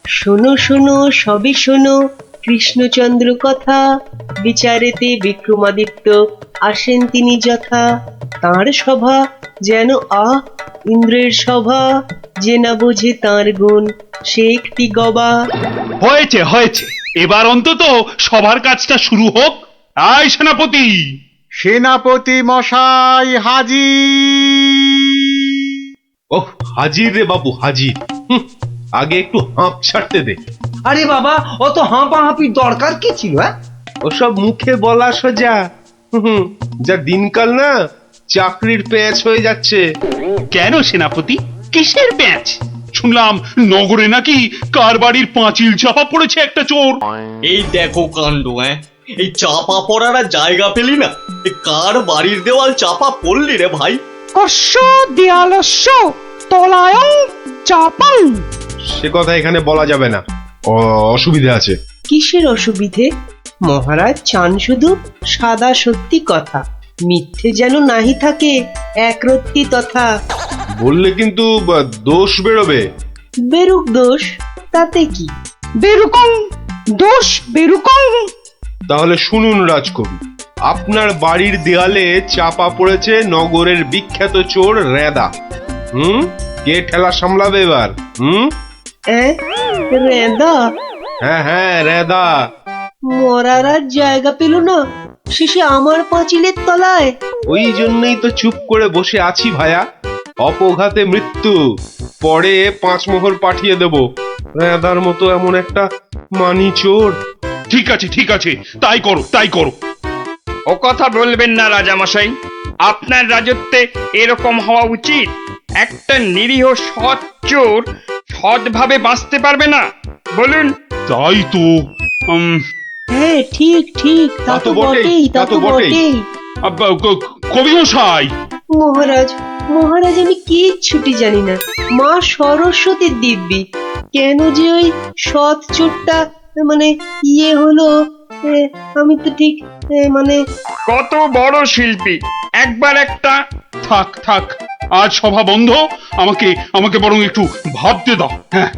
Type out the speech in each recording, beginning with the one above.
শোনো শোনো সবে শোনো কৃষ্ণচন্দ্র কথা, বিচারেতে বিক্রমাদিত্য আসেন তিনি যথা। তাঁর সভা যেন ইন্দ্রের সভা, যে না বোঝে তাঁর গুণ সে একটি গবা। হয়েছে হয়েছে, এবার অন্তত সবার কাজটা শুরু হোক। আয় সেনাপতি। সেনাপতি মশাই হাজির। ওহ, হাজির রে বাবু হাজির। আগে একটু হাঁপ ছাড়তে দে। আরে বাবা, অত হাঁপাহাঁপির দরকার কি ছিল? ওসব মুখে বলা সোজা। যা দিনকাল না, চাকরির প্যাঁচ হয়ে যাচ্ছে। কেন সেনাপতি, কিসের প্যাঁচ? শুনলাম নগরে নাকি কার বাড়ির পাঁচিল চাপা পড়েছে একটা চোর। এই দেখো কাণ্ড। এই চাপা পড়ার আর জায়গা পেলি না, এ কার বাড়ির দেওয়াল চাপা পড়লি রে ভাই? কস্য দেয়ালস্য তলায়ং চাপাং। সে কথা এখানে বলা যাবে না, অসুবিধা আছে। কিসের অসুবিধে? মহারাজ চান শুধু সাদা সত্যি কথা, মিথ্যে যেন নাহি থাকে একরত্তি তথা। বললে কিন্তু দোষ বেরোবে। বেরুক দোষ, তাতে কি? বেরুকং দোষ বেরুকং। তাহলে শুনুন রাজকবি, আপনার বাড়ির দেয়ালে চাপা পড়েছে নগরের বিখ্যাত চোর রেদা। কে ঠেলা সামলাবে এবার? রেদা? হ্যাঁ হ্যাঁ, রেদা। মরার আর জায়গা পেল না, শেষে আমার পাঁচিলের তলায়। ওই জন্যই তো চুপ করে বসে আছি ভায়া। অপঘাতে মৃত্যু, পরে 5 মোহর পাঠিয়ে দেব। রেদার মতো এমন একটা মানি চোর। ঠিক আছে ঠিক আছে, তাই করো তাই করো। ও কথা বলবেন না রাজামশাই, আপনার রাজত্বে এরকম হওয়া উচিত। একটা নিরীহ সৎ চোর সৎভাবে বাঁচতে পারবে না, বলুন? তাই তো। হ্যাঁ ঠিক ঠিক, তা তো বটেই, তা তো বটেই। কবি মশাই। মহারাজ মহারাজ, আমি কিচ্ছুটি জানি না। মা সরস্বতীর দিব্যি, কেন যে ওই সৎ চোরটা মানে হলো, আমি তো ঠিক মানে। কত বড় শিল্পী, একবার একটা। থাক থাক, আজ সভা বন্ধ। আমাকে আমাকে বরং একটু ভাবতে দাও। হ্যাঁ,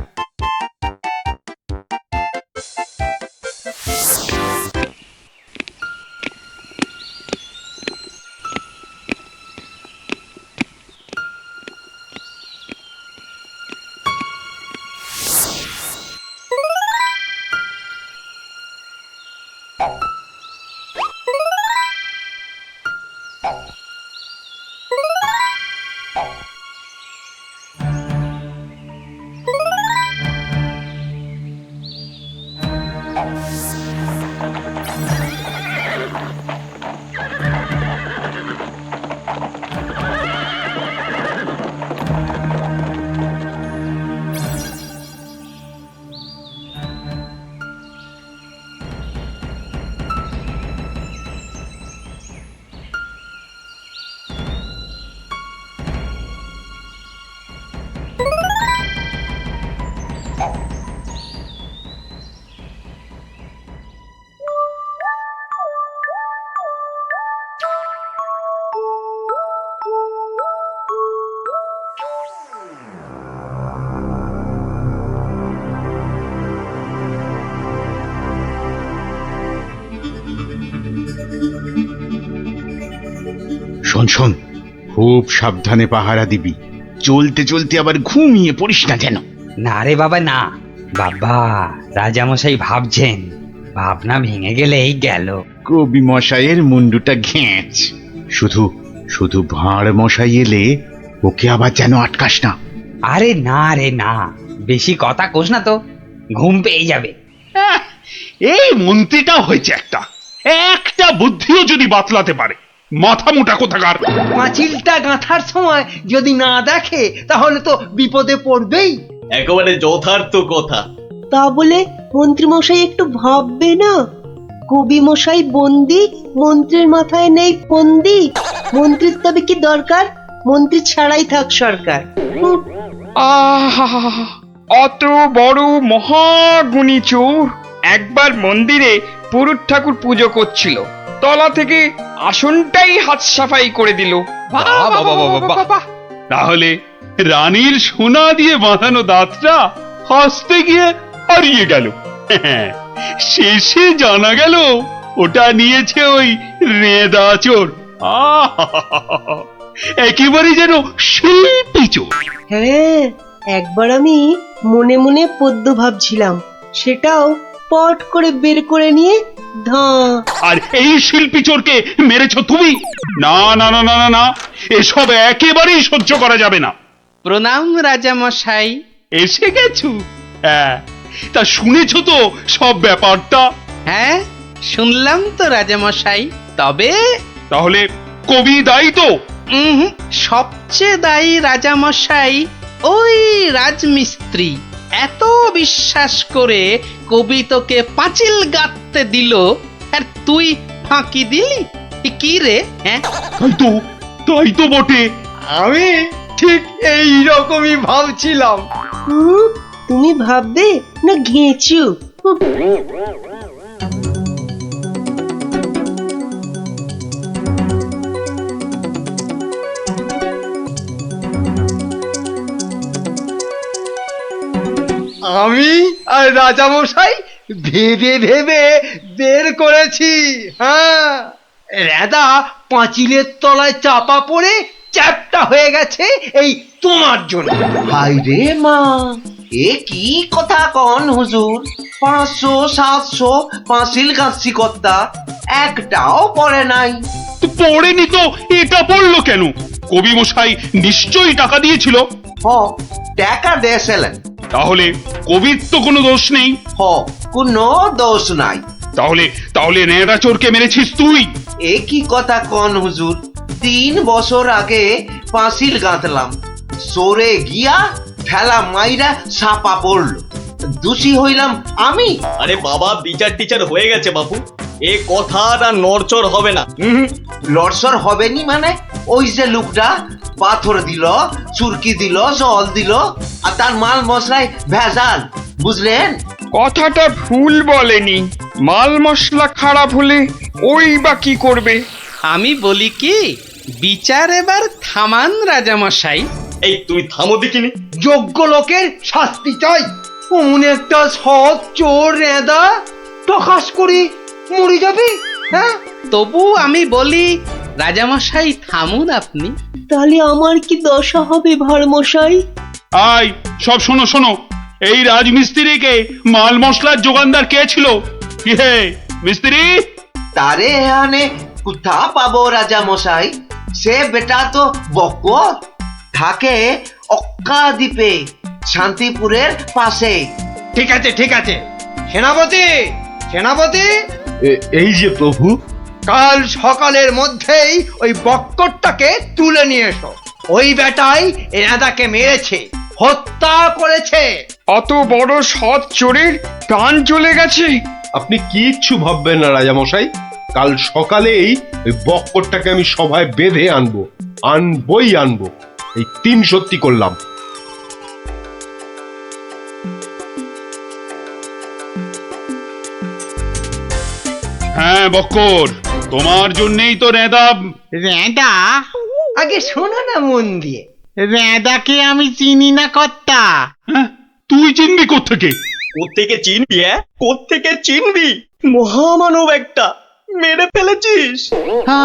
শোন শোন, খুব সাবধানে পাহারা দিবি। চলতে চলতে আবার ঘুমিয়ে পড়িস না যেন। না রে বাবা না। বাবা, রাজামশাই ভাবছেন, ভাবনা ভেঙে গেলেই গেল। কবি মশাইয়ের মুন্ডুটা ঘেঁচ। শুধু শুধু ভাঁড় মশাই এলে ওকে আবার যেন আটকাস না। আরে না রে না, বেশি কথা কোস না তো, ঘুম পেয়ে যাবে। এই মন্ত্রীটা হয়েছে একটা একটা বুদ্ধিও যদি বাতলাতে পারে, মাথা মোটা কোথাকার। পাঁচিলটা গাঁথার সময় যদি না দেখে তাহলে তো বিপদে পড়বেই। একেবারে যথার্থ কথা। তা বলে মন্ত্রী মশাই একটু ভাববে না? কবি মশাই বন্দি, মন্ত্রীর মাথায় নেই ফন্দি। মন্ত্রীর তবে কি দরকার? মন্ত্রী ছাড়াই থাক সরকার। আহা, অত বড় মহাগুণী চোর একবার মন্দিরে পুরুত ঠাকুর পুজো করছিল, তলা থেকে আসনটাই হাত সাফাই করে দিল। তাহলে রানীর সোনা দিয়ে বাঁধানো দাঁতটা হাসতে গিয়ে হারিয়ে গেল। শেষে জানা গেল ওটা নিয়েছে ওই রেঁদা চোর। একেবারে যেন শিল্পী চোর। হ্যাঁ, একবার আমি মনে মনে পদ্য ভাবছিলাম, সেটাও পট করে বের করে নিয়ে ধাঁ। আর এই শিল্পী চোরকে মেরেছো তুমি? না না না না না না, এসব একেবারেই সহ্য করা যাবে না। প্রণাম রাজামশাই। এসে গেছো? হ্যাঁ, তা শুনেছো তো সব ব্যাপারটা? হ্যাঁ, শুনলাম তো রাজামশাই। তবে তাহলে কবি দায়ী তো? সবচেয়ে দায়ী রাজামশাই ওই রাজমিস্ত্রি। এত বিশ্বাস করে কবি তোকে পাঁচিল গাঁথতে দিল, আর তুই ফাঁকি দিলি। কি রে? হ্যাঁ, তাই তো বটে। আমি ঠিক এই রকমই ভাবছিলাম। তুমি ভাববে না ঘেঁচু? আমি আর রাজামশাই ভেবে ভেবে বের করেছি। হ্যাঁ, রেদা পাঁচিলের তলায় চাপা পড়ে চ্যাপ্টা হয়ে গেছে এই তোমার জন্য। হাই রে মা, এ কি কথা কন হুজুর? 500 700 পাঁচিল গাছি কর্তা, একটাও পড়ে নাই। তো পড়েনি তো এটা পড়লো কেন? কবি মশাই নিশ্চয়ই টাকা দিয়েছিল। হ, টাকা দিয়েছিলেন। তাহলে কবির তো কোনো দোষ নেই। হ, কোনো দোষ নাই। তাহলে তাহলে নেড়া চোরকে মেরেছিস তুই? এ কি কথা কন হুজুর? 3 বছর আগে পাঁচিল গাঁথলাম, সরে গিয়া ঠেলা মাইরা সাপা পড়লো, দোষী হইলাম আমি। আরে বাবা, বিচার টিচার হয়ে গেছে বাপু, এ কথা আর নড়চড় হবে না। লড়সর হবেনি মানে? ওই যে লোকটা পাথর দিল, চুরকি দিল, জল দিল, আর তার মাল মশলায় ভেজাল, বুঝলেন? কথাটা ভুল বলেনি। মাল মশলা খারাপ হলে ওই বা কি করবে? আমি বলি কি, বিচার এবার থামান রাজামশাই। এই তুমি থামো দেখিনি। যোগ্য লোকের শাস্তি চাই। অমন একটা সৎ চোর রেদা টকাস করে মরে যাবে। হ্যাঁ, তবু আমি বলি রাজামশাই থামুন আপনি। তাহলে আমার কি দশা হবে ভাড়মশাই? আয় সব শোনো শোনো, এই রাজমিস্ত্রিকে মাল মশলার যোগানদার কে ছিল? কি হে মিস্ত্রি? তারে এখানে কোথা পাবো রাজা মশাই? সে বেটা তো বকর, থাকে অক্কা দ্বীপে, শান্তিপুরের পাশে। ঠিক আছে ঠিক আছে। সেনাপতি, সেনাপতি, এই যে প্রভু। কাল সকালের মধ্যেই ওই বক্করটাকে তুলে নিয়ে এসো। ওই বেটাই এনাদাকে মেরেছে, হত্যা করেছে। অত বড় সৎ চোরের প্রাণ চলে গেছে? আপনি কিচ্ছু ভাববেন না রাজামশাই, কাল সকালেই ওই বক্করটাকে আমি সভায় বেঁধে আনবো, আনবই আনবো। এই 3 সত্যি করলাম। হ্যাঁ বক্কর, তোমার জন্যই তো রেঁদা। রেঁদা? আগে শোনো না মন দিয়ে। রেঁদাকে আমি চিনি না কর্তা। হ্যাঁ, তুই চিনবি কোত্থেকে? কোত্থেকে চিনবি? কোত্থেকে চিনবি? মহামানব একটা, মেরে ফেলেছিস।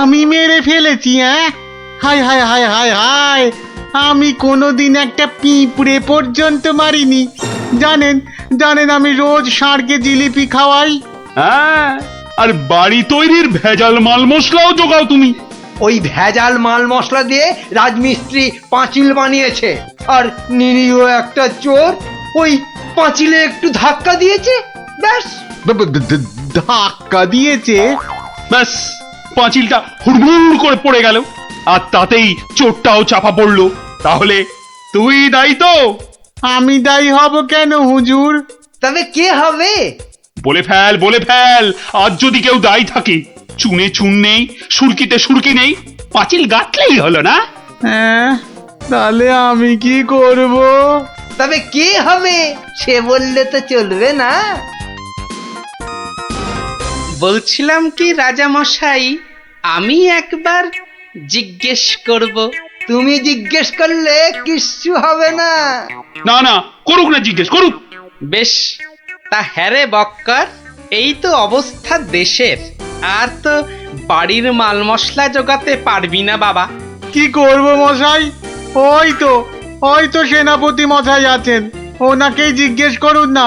আমি মেরে ফেলেছি? হ্যাঁ, হায় হায় হায় হায় হায়, আমি কোনোদিন একটা পিঁপড়ে পর্যন্ত মারিনি। জানেন জানেন, আমি রোজ ষাঁড়কে জিলিপি খাওয়াই। হ্যাঁ, আর বাড়ি তৈরির ভেজাল মাল মশলাও জোগাও তুমি। ওই ভেজাল মাল মশলা দিয়ে রাজমিস্ত্রি পাঁচিল বানিয়েছে, আর নিরীহ একটা চোর ওই পাঁচিলে একটু ধাক্কা দিয়েছে, ব্যাস। ধাক্কা দিয়েছে? ব্যাস, পাঁচিলটা হুড়মুড় করে পড়ে গেল, আর তাতেই চোরটাও চাপা পড়লো। তাহলে তুই দায়ী তো? আমি দায়ী হব কেন হুজুর? তবে কে হবে? বলে ফেল, বলে ফেল। আজ যদি কেউ দায়ী থাকে, চুনে চুন নেই, সুরকিতে সুরকি নেই, পাঁচিল গাঁথলেই হলো না? হ্যাঁ, তাহলে আমি কি করব? তবে কে হবে সে বললে তো চলবে না। বলছিলাম কি রাজামশাই, আমি একবার জিজ্ঞেস করব। তুমি জিজ্ঞেস করলে কিচ্ছু হবে না। না না, করুক না, জিজ্ঞেস করুক। বেশ, তা হ্যাঁ রে বক্কর, এই তো অবস্থা দেশের। আর তো বাড়ির মাল মশলা জোগাতে পারবি না বাবা। কি করব মশাই? ওই তো সেনাপতি মশাই আছেন, ওনাকেই জিজ্ঞেস করুন না।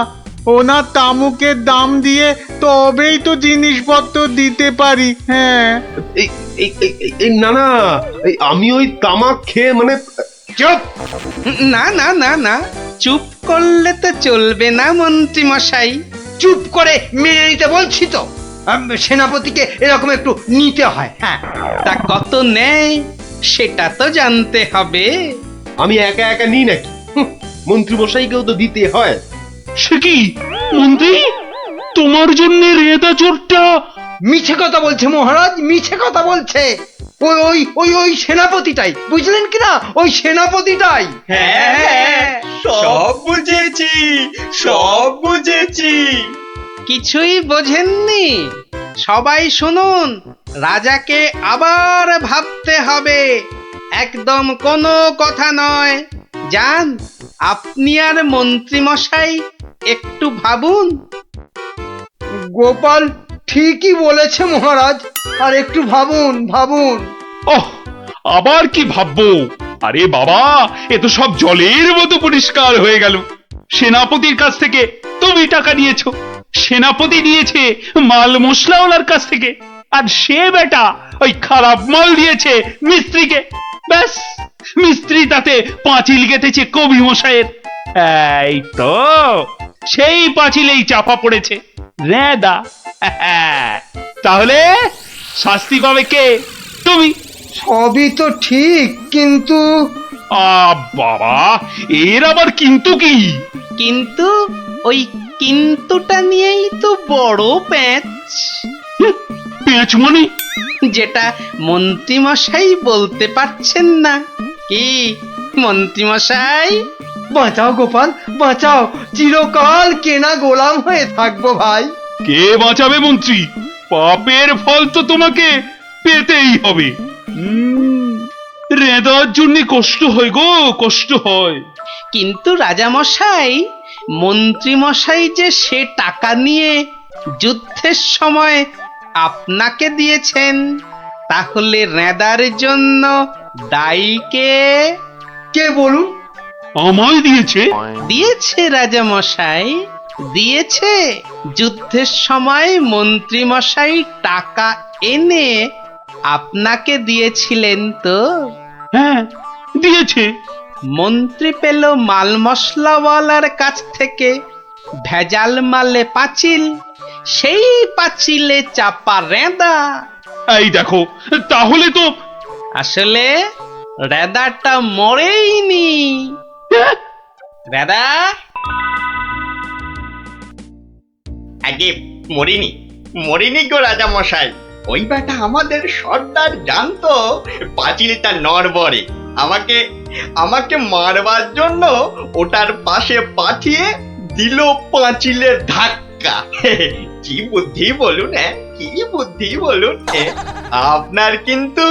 ওনার তামুকের দাম দিয়ে তবেই তো জিনিসপত্র দিতে পারি। হ্যাঁ, না না, আমি ওই তামাক খেয়ে মানে চুপ! না না না না, চুপ করলে তো চলবে না মন্ত্রী মশাই। চুপ করে মেনে নিতে বলছি তো। সেনাপতিকে এরকম একটু নিতে হয়। হ্যাঁ, তা কত নেয় সেটা তো জানতে হবে। আমি একা একা নিই নাকি? মন্ত্রী মশাইকেও তো দিতে হয়। সে কি মন্ত্রী, তোমার জন্য রেদা চোরটা? মিছে কথা বলছে মহারাজ, মিছে কথা বলছে। ওই ওই ওই ওই সেনাপতিটাই, বুঝলেন কিনা? ওই সেনাপতিটাই। হ্যাঁ, সব বুঝেছি, সব বুঝেছি। কিছুই বোঝেননি? সবাই শুনুন, রাজাকে আবার ভাবতে হবে, একদম কোনো কথা নয়। যান, আপনি আর মন্ত্রী মশাই একটু ভাবুন। গোপাল ঠিকই বলেছে মহারাজ, আর একটু ভাবুন ভাবুন। ওহ, আবার কি ভাববো? আরে বাবা, এ তো সব জলের মতো পরিষ্কার হয়ে গেল। সেনাপতির কাছ থেকে তুমি টাকা নিয়েছো, সেনাপতি নিয়েছে মাল মশলাওয়ালার কাছ থেকে, আর সে বেটা ওই খারাপ মাল দিয়েছে মিস্ত্রিকে। ব্যাস, মিস্ত্রি তাতে পাঁচিল গেঁথেছে কবি মশাইয়ের। এই তো সেই পাঁচিলেই চাপা পড়েছে রেদা। তাহলে শাস্তি পাবে কে? তুমি। সবই তো ঠিক, কিন্তু বাবা, এর আবার কিন্তু কি? কিন্তু ওই কিন্তুটা নিয়েই তো বড় প্যাঁচ। পেঁচ মানে? যেটা মন্ত্রী মশাই বলতে পারছেন না। কি মন্ত্রী মশাই? বাঁচাও গোপাল, বাঁচাও। চিরকাল কেনা গোলাম হয়ে থাকবো ভাই। কে বাঁচাবে মন্ত্রী? পাপের ফল তো তোমাকে পেতেই হবে। রেদার জন্য কষ্ট হয় গো, কষ্ট হয়। কিন্তু রাজা মশাই, মন্ত্রী মশাই যে সে টাকা নিয়ে যুদ্ধের সময় আপনাকে দিয়েছেন, তাহলে রেদার জন্য দায়ী কে? কে বলুন? আমায় দিয়েছে? দিয়েছে রাজা মশাই, দিয়েছে। যুদ্ধের সময় মন্ত্রী মশাই টাকা এনে আপনাকে দিয়েছিলেন তো? হ্যাঁ, দিয়েছে। মন্ত্রী পেল মাল মশলাওয়ালার কাছ থেকে ভেজাল মালে পাঁচিল, সেই পাঁচিলে চাপা রেদা। এই দেখো, তাহলে তো আসলে রেদাটা মরেইনি। রেদা আগে মরিনি, মরিনি গো রাজা মশাই। ওই বেটা আমাদের সর্দার জানতো পাঁচিলটা নড়বড়ে। আমাকে আমাকে মারবার জন্য ওটার পাশে পাঠিয়ে দিল পাঁচিলের ধাক্কা। কি বুদ্ধি বলুন, কি বুদ্ধি বলুন। আপনার কিন্তু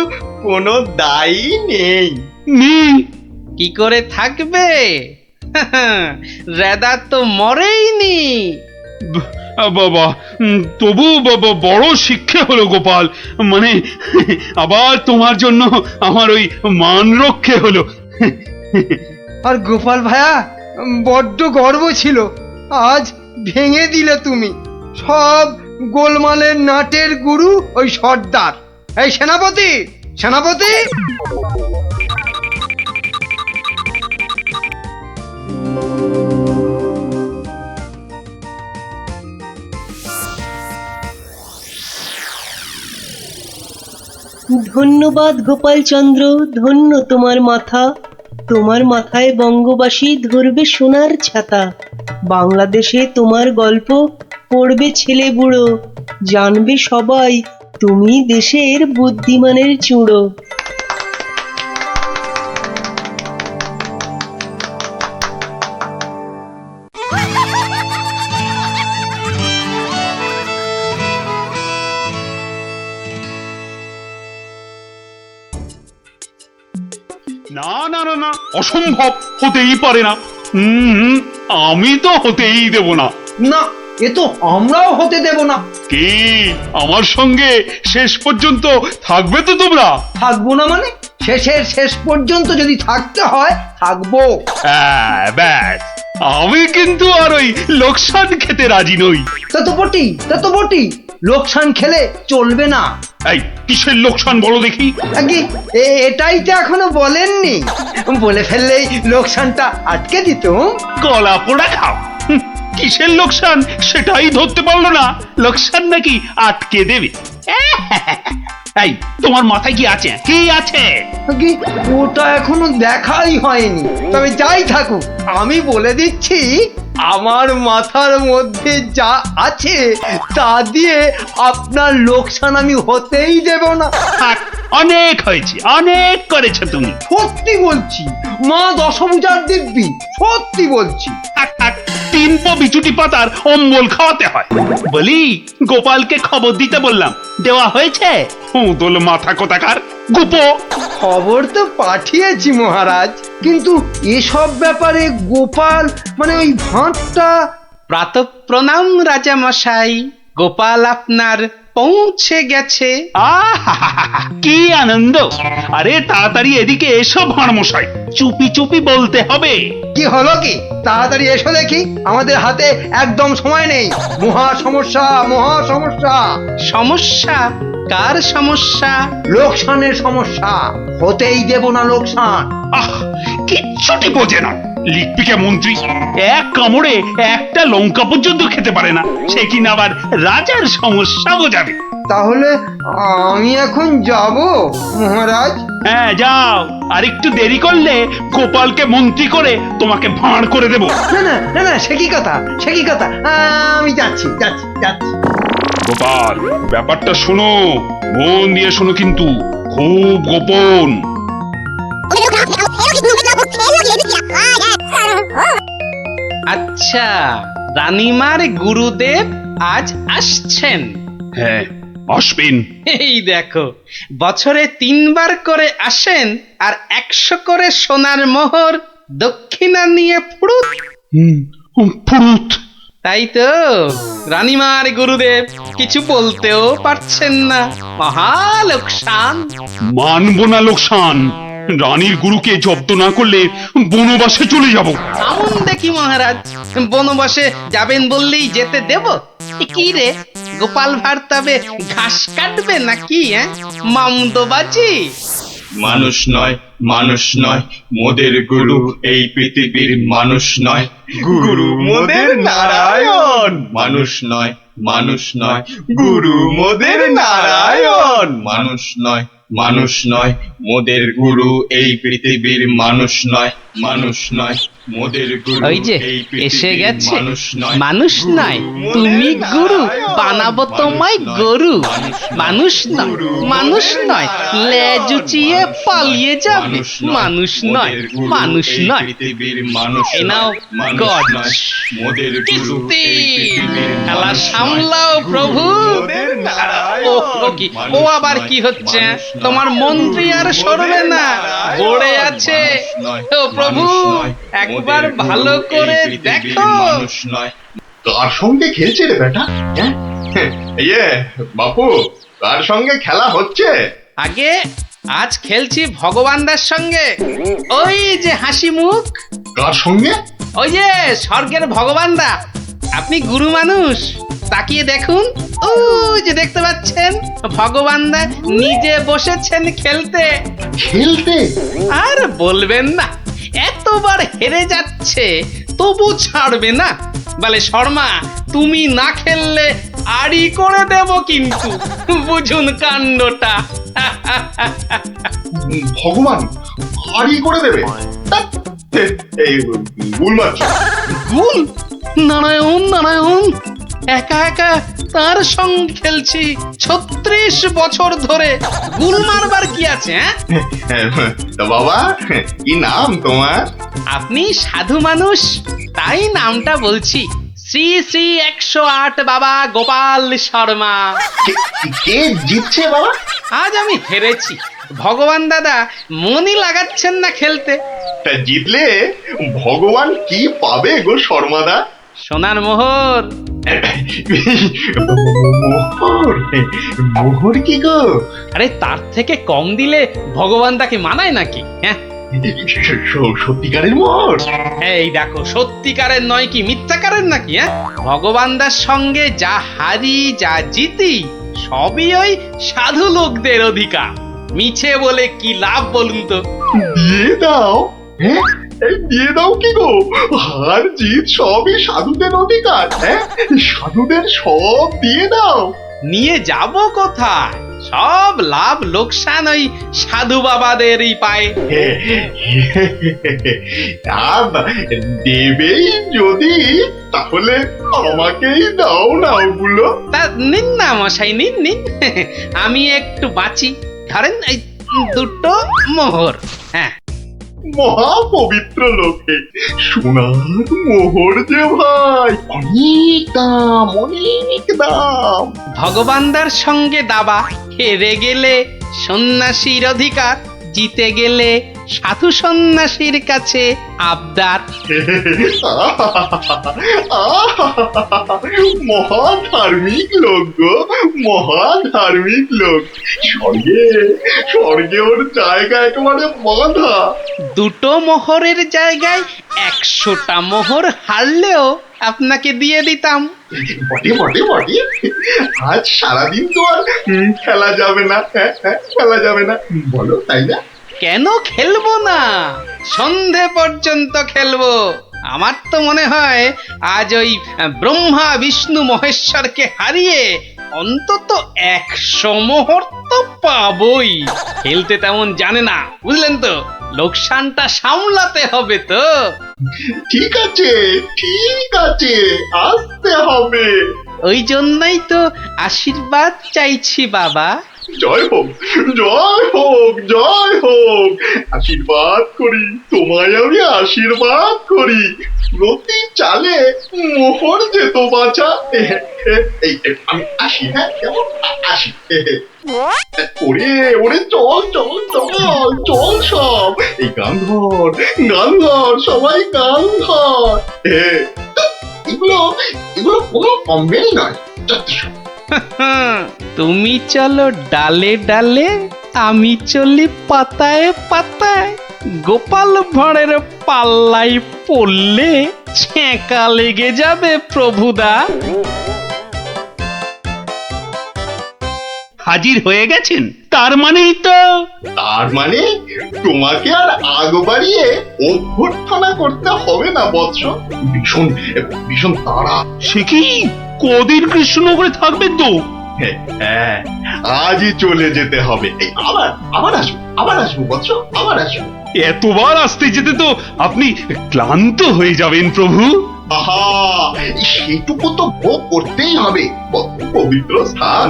কোনো দায়ী নেই। কি করে থাকবে? রেদা তো মরেইনি। বাবা, তবু বড় শিক্ষা হলো গোপাল। মানে আবার তোমার জন্য আমার ওই মান রক্ষে হলো। আর গোপাল ভায়া, বড্ড গর্ব ছিল, আজ ভেঙে দিলে তুমি। সব গোলমালের নাটের গুরু ওই সর্দার। এই সেনাপতি, সেনাপতি! ধন্যবাদ গোপালচন্দ্র, ধন্য তোমার মাথা। তোমার মাথায় বঙ্গবাসী ধরবে সোনার ছাতা। বাংলাদেশে তোমার গল্প পড়বে ছেলে বুড়ো, জানবে সবাই তুমি দেশের বুদ্ধিমানের চূড়ো। না না না না, অসম্ভব, হতেই পারে না। আমি তো হতেই দেব না। না, এ তো আমরাও হতে দেব না। কি আমার সঙ্গে শেষ পর্যন্ত থাকবে তো তোমরা? থাকবো না মানে? শেষের শেষ পর্যন্ত যদি থাকতে হয় থাকবো। হ্যাঁ, ব্যাস আমি কিন্তু আর ওই লোকসান খেতে রাজি নই। তা তো বটি লোকসান খেলে চলবে না। এই কিসের লোকসান বলো দেখি? আগে এটাই তো এখনো বলেননি, বলে ফেললেই লোকসানটা আটকে দিত। গলা পোড়া খাও। কিসের লোকসান সেটাই ধরতে পারলো না, লোকসান নাকি আটকে দেবে। এই তোমার মাথায় কি আছে? কি আছে? আগে ওটা এখনো দেখাই হয়নি। তবে যাই থাকুক, আমি বলে দিচ্ছি আমার মাথার মধ্যে যা আছে তা দিয়ে আপনার লোকসান আমি হতেই দেব না। থাক, অনেক হয়েছে, অনেক করেছো তুমি। সত্যি বলছি, মা দশভুজার দিব্যি, সত্যি বলছি। থাক থাক, 3 পো বিচুটি পাতার অম্বল খাওয়াতে হয়। বলি গোপালকে খবর দিতে বললাম, দেওয়া হয়েছে? উদল মাথা কোথাকার গুপো। খবর তো পাঠিয়েছি মহারাজ, কিন্তু এসব ব্যাপারে গোপাল মানে ওই ভাঁটটা। প্রাতঃপ্রণাম রাজা মশাই, গোপাল আপনার পৌঁছে গেছে। আহা, কি আনন্দ! আরে তাড়াতাড়ি এদিকে এসো ভাঁড়মশাই, চুপি চুপি বলতে হবে। কি হলো কি? তাড়াতাড়ি এসো দেখি, আমাদের হাতে একদম সময় নেই। মহা সমস্যা, মহা সমস্যা। সমস্যা? কার সমস্যা? লোকসানের সমস্যা, হতেই দেব না লোকসান। আহ, কিচ্ছুটি বোঝে না। লিখপিকা মন্ত্রী এক কামড়ে একটা লঙ্কা পর্যন্ত খেতে পারে না, সে কিনা আবার রাজার সমস্যা বোঝাবে। তাহলে আমি এখন যাব মহারাজ? হ্যাঁ যাও, আর একটু দেরি করলে গোপালকে মন্ত্রী করে তোমাকে ভাঁড় করে দেব। না না না না, সে কি কথা, সে কি কথা? আমি যাচ্ছি যাচ্ছি যাচ্ছি। গোপাল, ব্যাপারটা শোনো, মন দিয়ে শোনো, কিন্তু খুব গোপন। আচ্ছা, রানীমার গুরুদেব আজ আসছেন? হ্যাঁ, আসবেন। এই দেখো, বছরে 3 বার করে আসেন, আর 100 করে সোনার মোহর দক্ষিণা নিয়ে ফুরুত। ফুরুত। তাই তো, রানীমার গুরুদেব কিছু বলতেও পারছেন না। মহা লোকসান। মানব না লোকসান। রানীর গুরুকে জব্দ না করলে বনবাসে চলে যাব। আমন দেখি মহারাজ, বনবাসে যাবেন বললেই যেতে দেব? কি রে, গোপাল ভাঁড় তবে ঘাস কাটবে নাকি? মামদোবাজি। মানুষ নয়, মানুষ নয়, মোদের গুরু এই পৃথিবীর মানুষ নয়, গুরু মোদের নারায়ণ। মানুষ নয়, মানুষ নয়, গুরু মোদের নারায়ণ। মানুষ নয়, মানুষ নয়, মোদের গুরু এই পৃথিবীর মানুষ নয়, মানুষ নয়, মোদের গুরু ওই যে এই এসে পৃথিবীর গেছে। মানুষ নয়, মানুষ নয়, তুমি গুরু, বানাবো তোমায় গরু। মানুষ নয়, মানুষ নয়, লেজ উঁচিয়ে পালিয়ে যাবে। মানুষ নয়, মানুষ নয়। পৃথিবীর মানুষ এই নাও মানুষ গজ। নয়, মোদের গুরু কিস্তি। এই পৃথিবীর খেলা মানুষ নয়, সামলাও প্রভু। মোদের নারায়ণ। ও কি, ও আবার কি হচ্ছে? তোমার মন্ত্রী আর সরবে না, পড়ে আছে। ও প্রভু, একবার ভালো করে দেখো। মানুষ নয়। কার সঙ্গে খেলছে রে বেটা? ইয়ে বাপু, কার সঙ্গে খেলা হচ্ছে? আগে আজ খেলছি ভগবানদার সঙ্গে। ওই যে হাসি মুখ, কার সঙ্গে? ওই যে স্বর্গের ভগবানদা। আপনি গুরু মানুষ, তাকিয়ে দেখুন। ও যে দেখতে পাচ্ছেন, ভগবানদা নিজে বসেছেন খেলতে। খেলতে? আর বলবেন না, এতবার হেরে যাচ্ছে তবু ছাড়বে না। বলে শর্মা, তুমি না খেললে আড়ি করে দেব কিন্তু। বুঝুন কাণ্ডটা। ভগবান হারি করে দেবে? এই গুল মারছো? গুল? নারায়ণ নারায়ণ, একা একা তার সঙ্গে খেলছি 36 বছর ধরে। গুল মারবার কি আছে? তা বাবা, কি নাম তোমার? আপনি সাধু মানুষ, তাই নামটা বলছি। শ্রী শ্রী 108 বাবা গোপাল শর্মা। কে জিতছে বাবা? আজ আমি হেরেছি। ভগবান দাদা মনই লাগাচ্ছেন না খেলতে। তা জিতলে ভগবান কি পাবে গো শর্মাদা? সোনার মোহর। মোহর মোহর কি গো? আরে তার থেকে কম দিলে ভগবান তাকে মানায় নাকি? হ্যাঁ, সত্যিকারের মোহর? এই দেখো, সত্যিকারের নয় কি মিথ্যাকারের নাকি? হ্যাঁ, ভগবানদার সঙ্গে যা হারি যা জিতি সবই ওই সাধু লোকদের অধিকার। মিছে বলে কি লাভ বলুন তো? দিয়ে দাও। হ্যাঁ, এই দিয়ে দাও কি গো? হার জিত সবই সাধুদের অধিকার। হ্যাঁ, সাধুদের সব দিয়ে দাও। নিয়ে যাব কোথায়? সব লাভ লোকসান ওই সাধু বাবাদেরই পায়। দেবেই যদি, তাহলে আমাকেই দাও না ওগুলো। তা নিন না মশাই, নিন নিন। আমি একটু বাঁচি, ধরেন এই দুটো মোহর। হ্যাঁ, মহা পবিত্র লোকে সোনার মোহর যে ভাই, অনেক দাম, অনেক দাম। ভগবানদার সঙ্গে দাবা, হেরে গেলে সন্ন্যাসীর অধিকার, জিতে গেলে সাধু সন্ন্যাসীর কাছে আবদার। মহা ধার্মিক লোক গো, মহা ধার্মিক লোক। স্বর্গে স্বর্গে ওর জায়গা একেবারে বাঁধা। দুটো মোহরের জায়গায় 100টা মোহর হারলেও আপনাকে দিয়ে দিতাম। বটে বটে বটে, আজ সারাদিন তো আর খেলা যাবে না। হ্যাঁ হ্যাঁ, খেলা যাবে না, বলো তাই না? কেন খেলবো না? সন্ধে পর্যন্ত খেলবো। আমার তো মনে হয় আজ ওই ব্রহ্মা বিষ্ণু মহেশ্বরকে হারিয়ে অন্তত 100 মোহর তো পাবই। খেলতে তেমন জানে না, বুঝলেন তো? লোকসানটা সামলাতে হবে তো। ঠিক আছে, ঠিক আছে, আসতে হবে। ওই জন্যই তো আশীর্বাদ চাইছি বাবা। জয় হোক, জয় হোক, জয় হোক। আশীর্বাদ করি, তোমায় আমি আশীর্বাদ করি। প্রতি চালে মোহর যেত বাঁচা। এই আমি আসি, হ্যাঁ, কেমন আসি। ওরে ওরে, চল চল চল চল সব। এই গান ধর, গান ধর, সবাই গান ধর। এগুলো এগুলো কোনো কমবেই নয়। যথেষ্ট। তুমি চলো ডালে ডালে, আমি চলি পাতায় পাতায়। গোপাল ভাঁড়ের পাল্লাই পড়লে ছ্যাঁকা লেগে যাবে প্রভুদা। হাজির হয়ে গেছেন, তার মানেই তো। তার মানে তোমাকে আর আগ বাড়িয়ে অভ্যর্থনা করতে হবে না বৎস। ভীষণ ভীষণ তাড়া। সে কি, কদিন কৃষ্ণনগরে থাকবেন তো? হ্যাঁ, আজই চলে যেতে হবে। এই আবার আবার আসবো, আবার আসবো বৎস, আবার আসবো। এতবার আসতে যেতে তো আপনি ক্লান্ত হয়ে যাবেন প্রভু। আহা, সেটুকু তো ভোগ করতেই হবে। পবিত্র স্থান।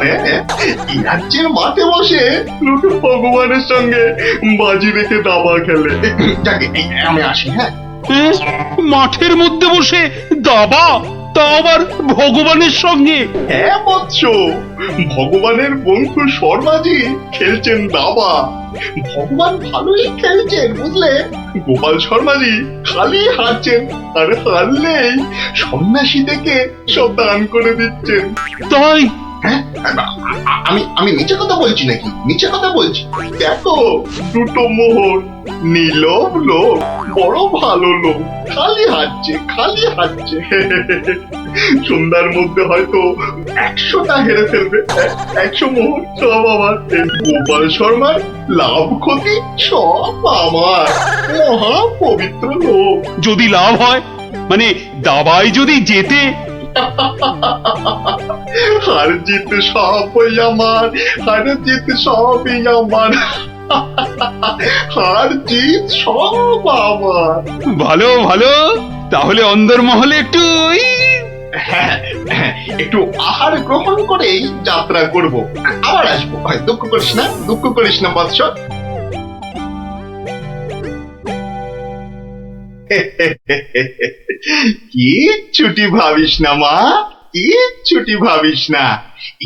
এই রাজ্যের মাঠে বসে লোকে ভগবানের সঙ্গে বাজি রেখে দাবা খেলে। যাকে আমি আসি। হ্যাঁ, মাঠের মধ্যে বসে দাবা, তা আবার ভগবানের সঙ্গে? হ্যাঁ বৎস, ভগবানের বন্ধু শর্মাজি খেলছেন দাবা। ভগবান ভালোই খেলছেন, বুঝলে। গোপাল শর্মাজি খালি হারছেন, আর হারলেই সন্ন্যাসী থেকে সব দান করে দিচ্ছেন। তাই? হ্যাঁ, আমি আমি মিছে কথা বলছি নাকি? মিছে কথা বলছি? দেখো, দুটো মোহর, নীলব লোক, বড় ভালো লোক, খালি হাঁটছে, খালি হাঁটছে। সন্ধ্যার মধ্যে হয়তো 100টা হেরে ফেলবে। 100 মোহর সব আমার। গোপাল শর্মার লাভ ক্ষতি সব আমার। মহা পবিত্র লোক। যদি লাভ হয়, মানে দাবায় যদি জেতে? হার জিত সবই আমার, হার জিত সবই আমার, হার জিত সব আমার। ভালো ভালো, তাহলে অন্দরমহলে একটু হ্যাঁ, একটু আহার গ্রহণ করেই যাত্রা করব। আবার আসবো। দুঃখ করিস না, দুঃখ করিস না বৎস। কি ছুটি ভাবিস না মা, কিচ্ছুটি ভাবিস না,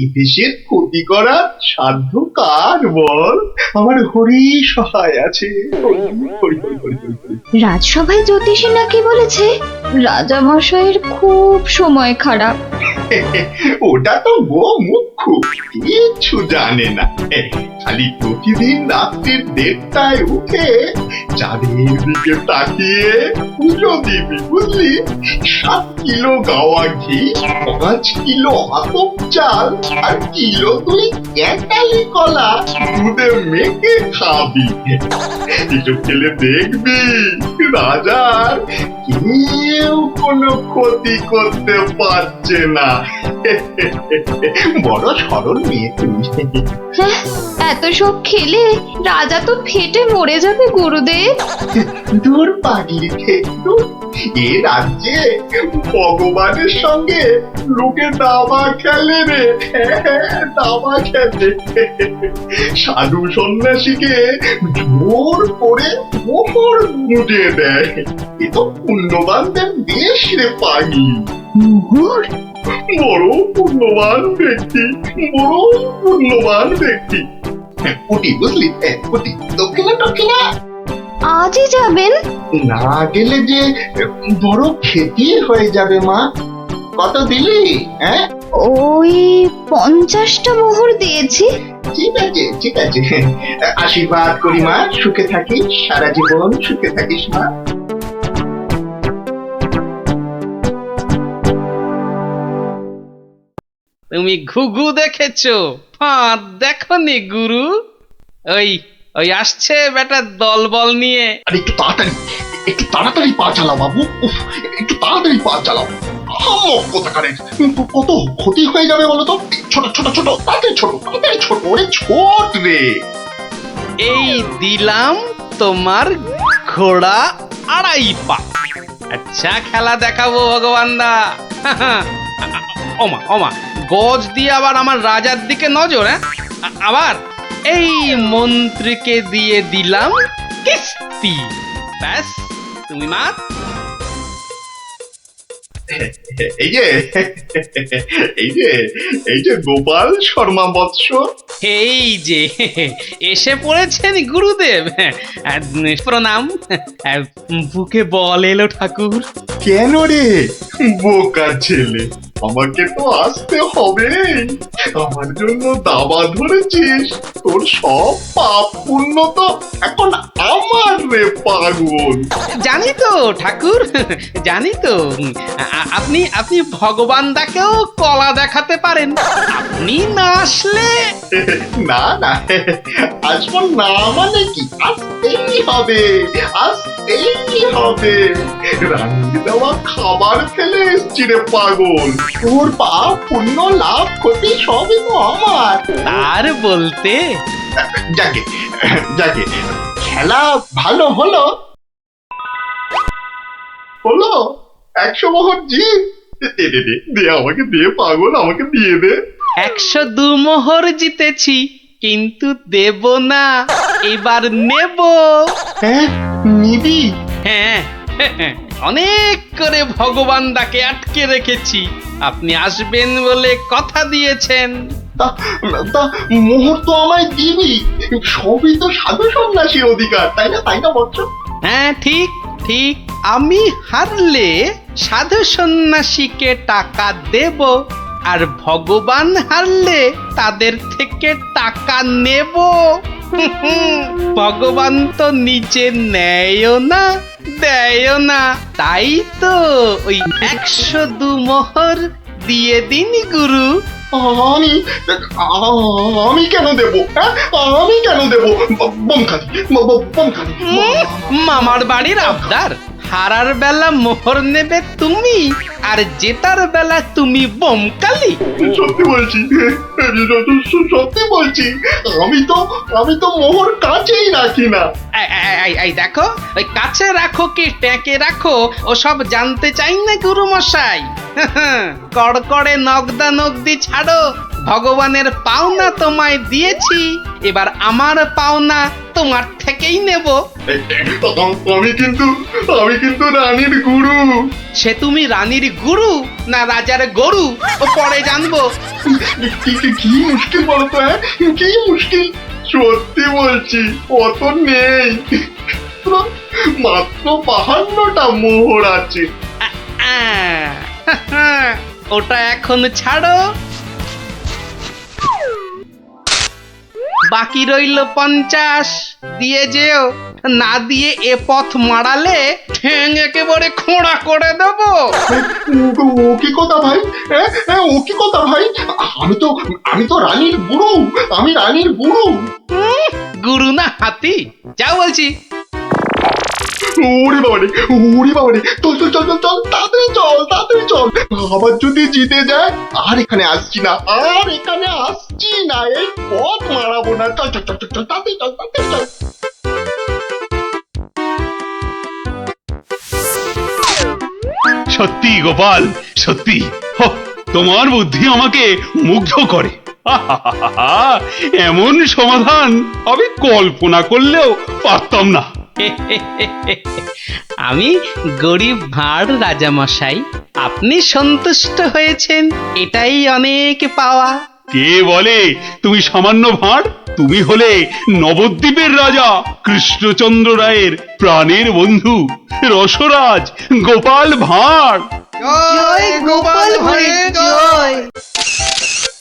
এ দেশের ক্ষতি করার সাধ্য কার বল? আমার হরি সহায় আছে। হরি, হরি, হরি, হরি, হরি, হরি। রাজসভায় জ্যোতিষী নাকি বলেছে রাজামশাইয়ের খুব সময় খারাপ। ওটা তো মুখ্য, কিচ্ছু জানে না। খালি প্রতিদিন রাত্রির 1:30টায় উঠে চাঁদের দিকে তাকিয়ে পুজো দিবি, বুঝলি? 7 কিলো গাওয়া ঘি, 5 কিলো আতপ চাল আর কিলো 2 ক্যাটালি কলা দুধে মেখে খাবি। এসব খেলে দেখবি রাজার কেউ কোনো ক্ষতি করতে পারছে না। বড় সরল মেয়ে তুমি। হ্যাঁ, এত সব খেলে রাজা তো ফেটে মরে যাবে গুরুদেব। দূর পাগলি, দূর। এ রাজ্যে ভগবানের সঙ্গে লোকে দাবা খেলে রে, দাবা খেলে। সাধু সন্ন্যাসীকে জোর করে মোহর গুঁজে দেয়। এ তো পুণ্যবানদের দেশ রে পাগলি। মোহর? বড় পুণ্যবান ব্যক্তি, বড় পুণ্যবান ব্যক্তি। পুটি, বুঝলি? পুটি, দক্ষিণা আজই যাবেন? না গেলে যে বড় ক্ষতি হয়ে যাবে মা। কত দিলি? হ্যাঁ, ওই 50টা মোহর দিয়েছি। ঠিক আছে, ঠিক আছে। আশীর্বাদ করি মা, সুখে থাকিস, সারা জীবন সুখে থাকিস মা। তুমি ঘুঘু দেখেছো, ফাঁদ দেখনি গুরু? ওই ওই আসছে বেটা দলবল নিয়ে। আর একটু তাড়াতাড়ি পা চালাও বাবু। উফ, একটু তাড়াতাড়ি পা চালাও। কোথাকারে কত ক্ষতি হয়ে যাবে বলো তো? ছোট ছোট ছোট, তাড়াতাড়ি ছোট, তাড়াতাড়ি ছোট, ওরে ছোট রে। এই দিলাম তোমার ঘোড়া 2.5 পা। আচ্ছা খেলা দেখাবো ভগবান দা। ওমা ওমা, গজ দিয়ে আবার আমার রাজার দিকে নজর। হ্যাঁ, আবার এই মন্ত্রীকে দিয়ে দিলাম কিস্তি। ব্যাস, তুমি মাত। এই যে এই যে গোপাল শর্মা বৎস। এই যে এসে পড়েছেন গুরুদেব। প্রণাম। বুকে বল এলো ঠাকুর। কেন রে বোকা ছেলে, আমাকে তো আসতে হবে। আমার জন্য দাবা ধরেছিস, তোর সব পাপ পুণ্য তো এখন আমার রে পাগল। জানি তো ঠাকুর, জানি তো। আপনি ভগবান দাকেও কলা দেখাতে পারেন। আপনি না আসলে না না, আসবো না মানে কি? আসতেই হবে, আসতেই হবে। রান্নি দেওয়া খাবার খেলে এসছি রে পাগল। তোর পাপ পুণ্য লাভ ক্ষতি সবই তো আমার। তার বলতে যাকে যাকে খেলা ভালো হলো। 100 মোহর জিত। দে আমাকে, দে পাগল, আমাকে দিয়ে দে। 102 মোহর জিতেছি, কিন্তু দেব না, এবার নেব। হ্যাঁ, নিবি? হ্যাঁ, অনেক করে ভগবান দাকে আটকে রেখেছি। আপনি আসবেন বলে কথা দিয়েছেন। তা মোহর তো আমায় দিবি। সবই তো সাধু সন্ন্যাসীর অধিকার, তাই না বৎস? হ্যাঁ, ঠিক ঠিক। আমি হারলে সাধু সন্ন্যাসীকে টাকা দেব, আর ভগবান হারলে তাদের থেকে টাকা নেব। ভগবান তো নিজে নেয়ও না, দেয়ও না। তাই তো ওই 102 মোহর দিয়ে দিন গুরু। আমি কেন দেব? আমি কেন দেব? বমখালি। মামার বাড়ির আবদার। হারার বেলা মোহর নেবে তুমি, আর জেতার বেলা তুমি বমকালি। সত্যি বলছি, সত্যি বলছি। আমি তো মোহর কাছেই রাখি না। এই দেখো, ওই কাছে রাখো কি ট্যাঁকে রাখো ওসব জানতে চাই না গুরু মশাই। কড়কড়ে নগদা নগদি ছাড়ো, ভগবানের পাওনা তোমায় দিয়েছি, এবার আমার পাওনা তোমার থেকেই নেব। আমি কিন্তু রানীর গুরু। সে তুমি রানীর গুরু না রাজার গরু ও পরে জানবো। কি মুশকিল বলতো, হ্যাঁ কি মুশকিল? সত্যি বলছি অত নেই, মাত্র 52টা মোহর আছে। ওটা এখন ছাড়ো, বাকি রইল 50। দিয়ে যেও, না দিয়ে এ পথ মারালে ঠ্যাং একেবারে খোঁড়া করে দেবো। ও কি কথা ভাই, ও কি কথা ভাই? আমি তো রানীর গুরু, আমি রানীর গুরু। গুরু না হাতি, যা বলছি। ওরে বাবারে, চল তাড়াতাড়ি চল। আবার যদি জিতে যায় আর এখানে আসছি না, এই পথ মারাবো না। চল তাড়াতাড়ি চল। সত্যি গোপাল, সত্যি তোমার বুদ্ধি আমাকে মুগ্ধ করে। এমন সমাধান আমি কল্পনা করলেও পারতাম না। আমি গরিব ভাঁড় রাজামশাই, আপনি সন্তুষ্ট হয়েছেন, এটাই অনেক পাওয়া। কে বলে তুমি সামান্য ভাঁড়? তুমি হলে নবদ্বীপের রাজা কৃষ্ণচন্দ্র রায়ের প্রাণের বন্ধু রসরাজ গোপাল ভাঁড়। জয় গোপাল ভাঁড়ের জয়।